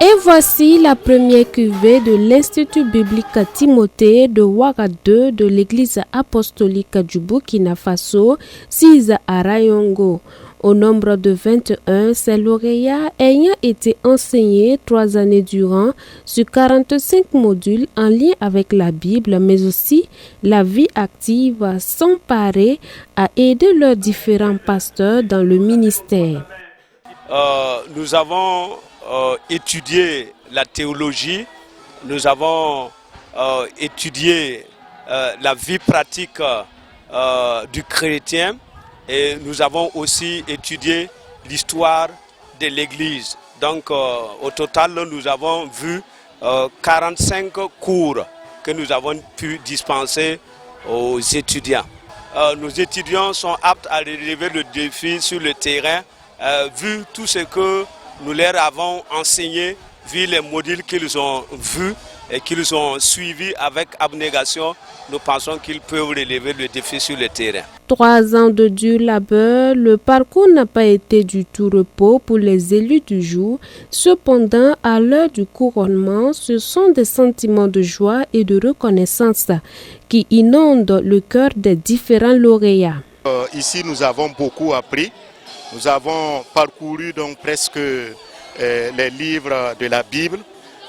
Et voici la première cuvée de l'Institut biblique Timothée de Ouaga 2 de l'Église apostolique du Burkina Faso, 6 à Rayongo. Au nombre de 21, ces lauréats ayant été enseignés 3 années durant sur 45 modules en lien avec la Bible, mais aussi la vie active, sont parés à aider leurs différents pasteurs dans le ministère. Nous avons étudié la théologie, nous avons étudié la vie pratique du chrétien et nous avons aussi étudié l'histoire de l'Église. Donc au total, nous avons vu 45 cours que nous avons pu dispenser aux étudiants. Nos étudiants sont aptes à relever le défi sur le terrain, vu tout ce que nous leur avons enseigné, vu les modules qu'ils ont vus et qu'ils ont suivis avec abnégation. Nous pensons qu'ils peuvent relever le défi sur le terrain. 3 ans de dur labeur, le parcours n'a pas été du tout repos pour les élus du jour. Cependant, à l'heure du couronnement, ce sont des sentiments de joie et de reconnaissance qui inondent le cœur des différents lauréats. Ici, nous avons beaucoup appris. Nous avons parcouru donc presque les livres de la Bible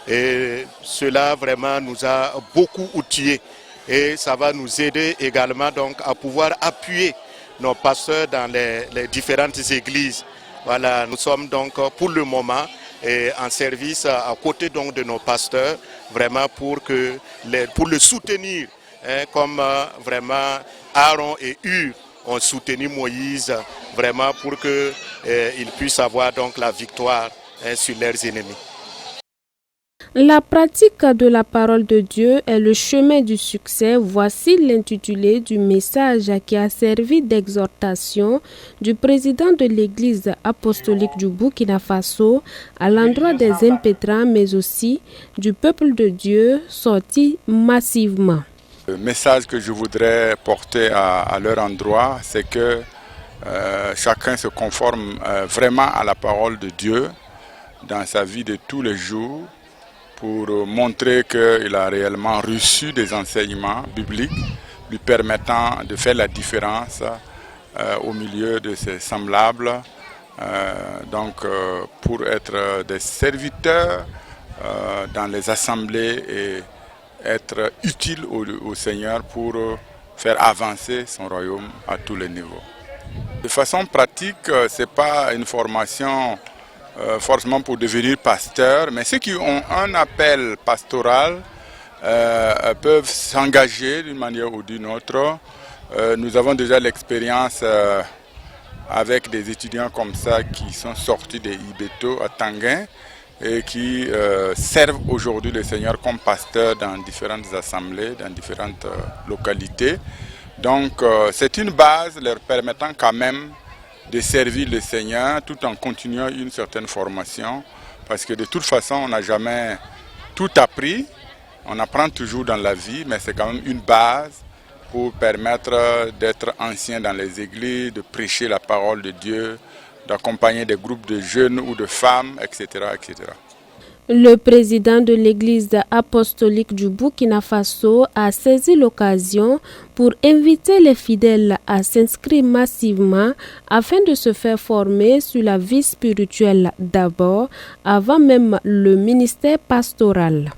et cela vraiment nous a beaucoup outillés et ça va nous aider également donc à pouvoir appuyer nos pasteurs dans les différentes églises. Voilà, nous sommes donc pour le moment en service à côté donc de nos pasteurs vraiment pour le soutenir comme vraiment Aaron et Hur ont soutenu Moïse vraiment pour qu'ils puissent avoir donc la victoire sur leurs ennemis. La pratique de la parole de Dieu est le chemin du succès. Voici l'intitulé du message qui a servi d'exhortation du président de l'Église apostolique du Burkina Faso à l'endroit des impétrants, mais aussi du peuple de Dieu sorti massivement. Le message que je voudrais porter à leur endroit, c'est que chacun se conforme vraiment à la parole de Dieu dans sa vie de tous les jours pour montrer qu'il a réellement reçu des enseignements bibliques lui permettant de faire la différence au milieu de ses semblables, pour être des serviteurs dans les assemblées et être utile au Seigneur pour faire avancer son royaume à tous les niveaux. De façon pratique, ce n'est pas une formation forcément pour devenir pasteur, mais ceux qui ont un appel pastoral peuvent s'engager d'une manière ou d'une autre. Nous avons déjà l'expérience avec des étudiants comme ça qui sont sortis des Ibeto à Tanguin et qui servent aujourd'hui le Seigneur comme pasteurs dans différentes assemblées, dans différentes localités. Donc c'est une base leur permettant quand même de servir le Seigneur tout en continuant une certaine formation, parce que de toute façon on n'a jamais tout appris, on apprend toujours dans la vie, mais c'est quand même une base pour permettre d'être ancien dans les églises, de prêcher la parole de Dieu, d'accompagner des groupes de jeunes ou de femmes, etc., etc. Le président de l'Église apostolique du Burkina Faso a saisi l'occasion pour inviter les fidèles à s'inscrire massivement afin de se faire former sur la vie spirituelle d'abord, avant même le ministère pastoral.